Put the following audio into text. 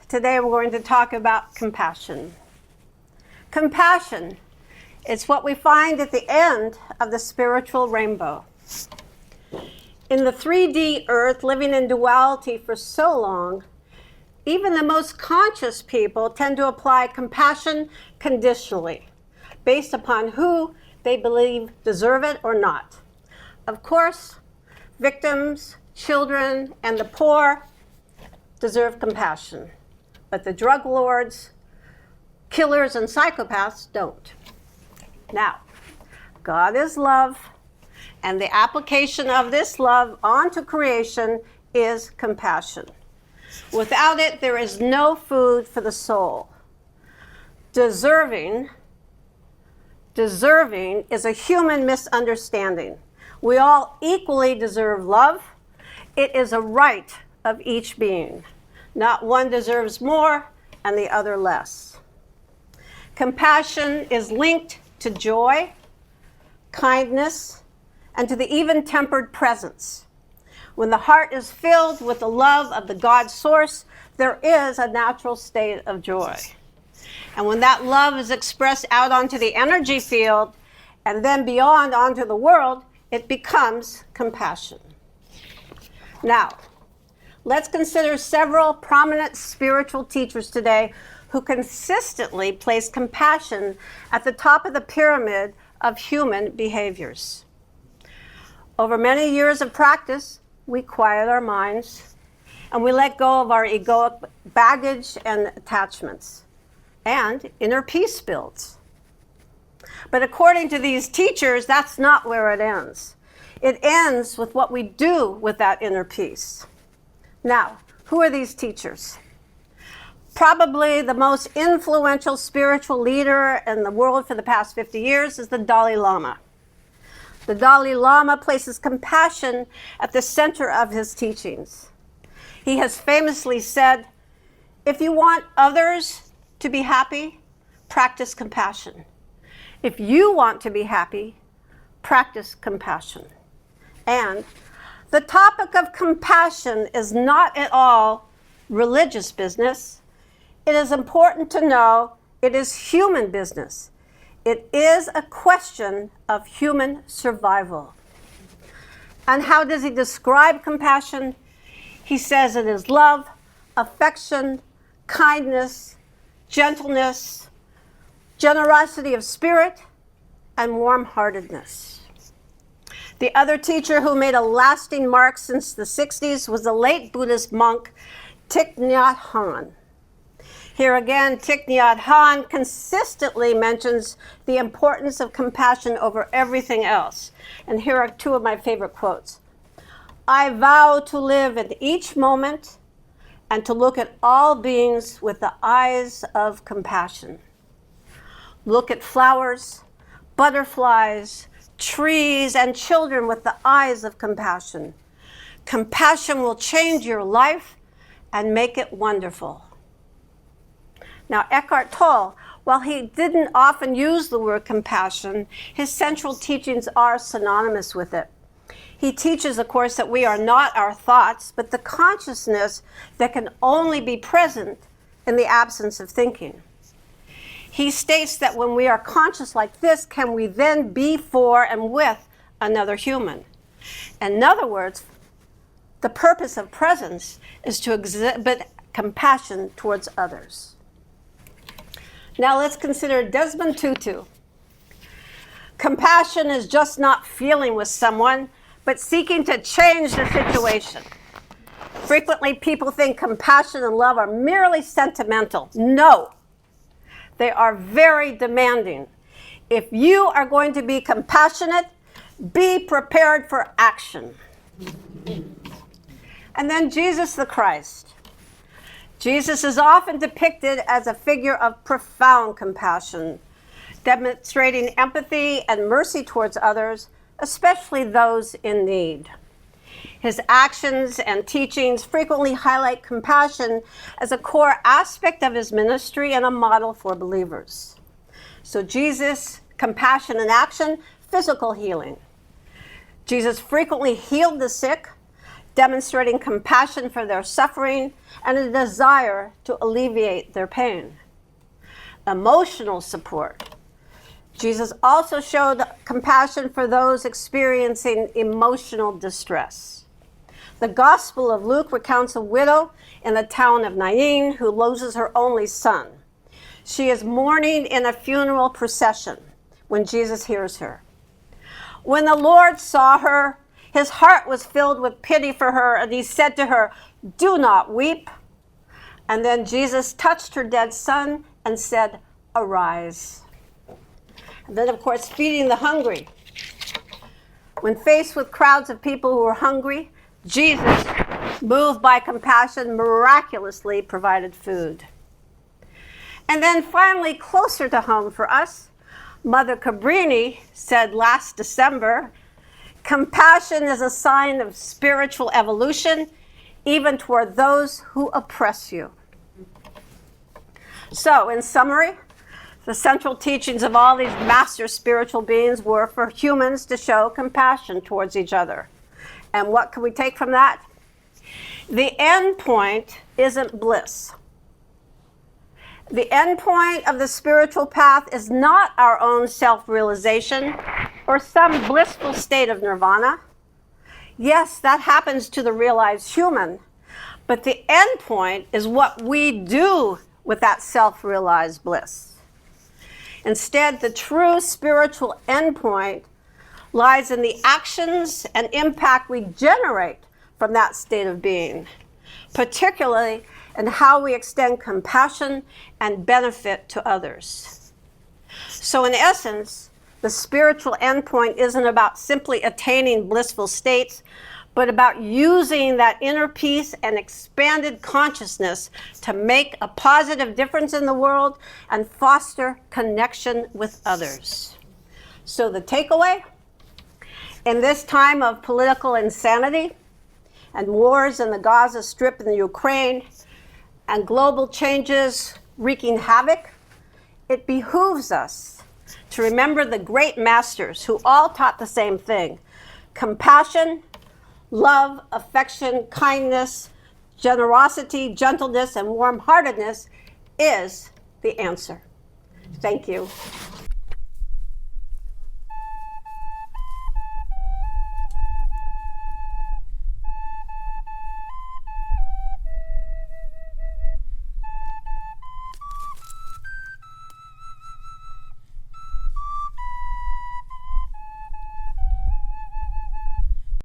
Today we're going to talk about compassion. Compassion is what we find at the end of the spiritual rainbow. In the 3D earth, living in duality for so long, even the most conscious people tend to apply compassion conditionally, based upon who they believe deserve it or not. Of course, victims, children, and the poor deserve compassion, but the drug lords, killers, and psychopaths don't. Now, God is love, and the application of this love onto creation is compassion. Without it, there is no food for the soul. Deserving is a human misunderstanding. We all equally deserve love. It is a right of each being. Not one deserves more and the other less. Compassion is linked to joy, kindness, and to the even-tempered presence. When the heart is filled with the love of the God source, there is a natural state of joy. And when that love is expressed out onto the energy field and then beyond onto the world, it becomes compassion. Now, let's consider several prominent spiritual teachers today who consistently place compassion at the top of the pyramid of human behaviors. Over many years of practice, we quiet our minds and we let go of our egoic baggage and attachments, and inner peace builds. But according to these teachers, that's not where it ends. It ends with what we do with that inner peace. Now, who are these teachers? Probably the most influential spiritual leader in the world for the past 50 years is the Dalai Lama. The Dalai Lama places compassion at the center of his teachings. He has famously said, if you want others to be happy, practice compassion. If you want to be happy, practice compassion. And the topic of compassion is not at all religious business. It is important to know it is human business. It is a question of human survival. And how does he describe compassion? He says it is love, affection, kindness, gentleness, generosity of spirit, and warm-heartedness. The other teacher who made a lasting mark since the 60s was the late Buddhist monk Thich Nhat Hanh. Here again, Thich Nhat Hanh consistently mentions the importance of compassion over everything else. And here are two of my favorite quotes. I vow to live in each moment and to look at all beings with the eyes of compassion. Look at flowers, butterflies, trees, and children with the eyes of compassion. Compassion will change your life and make it wonderful. Now, Eckhart Tolle, while he didn't often use the word compassion, his central teachings are synonymous with it. He teaches, of course, that we are not our thoughts, but the consciousness that can only be present in the absence of thinking. He states that when we are conscious like this, can we then be for and with another human? In other words, the purpose of presence is to exhibit compassion towards others. Now let's consider Desmond Tutu. Compassion is just not feeling with someone, but seeking to change the situation. Frequently, people think compassion and love are merely sentimental. No, they are very demanding. If you are going to be compassionate, be prepared for action. And then Jesus the Christ. Jesus is often depicted as a figure of profound compassion, demonstrating empathy and mercy towards others, especially those in need. His actions and teachings frequently highlight compassion as a core aspect of his ministry and a model for believers. So Jesus, compassion in action, physical healing. Jesus frequently healed the sick, demonstrating compassion for their suffering and a desire to alleviate their pain. Emotional support. Jesus also showed compassion for those experiencing emotional distress. The Gospel of Luke recounts a widow in the town of Nain who loses her only son. She is mourning in a funeral procession when Jesus hears her. When the Lord saw her, his heart was filled with pity for her, and he said to her, "Do not weep." And then Jesus touched her dead son and said, "Arise." And then, of course, feeding the hungry. When faced with crowds of people who were hungry, Jesus, moved by compassion, miraculously provided food. And then finally, closer to home for us, Mother Cabrini said last December, compassion is a sign of spiritual evolution, even toward those who oppress you. So, in summary, the central teachings of all these master spiritual beings were for humans to show compassion towards each other. And what can we take from that? The end point isn't bliss. The end point of the spiritual path is not our own self-realization or some blissful state of nirvana. Yes, that happens to the realized human, but the end point is what we do with that self-realized bliss. Instead, the true spiritual end point lies in the actions and impact we generate from that state of being, particularly in how we extend compassion and benefit to others. So in essence, the spiritual endpoint isn't about simply attaining blissful states, but about using that inner peace and expanded consciousness to make a positive difference in the world and foster connection with others. So the takeaway, in this time of political insanity and wars in the Gaza Strip and the Ukraine, and global changes wreaking havoc, it behooves us to remember the great masters who all taught the same thing: compassion, love, affection, kindness, generosity, gentleness, and warm-heartedness is the answer. Thank you.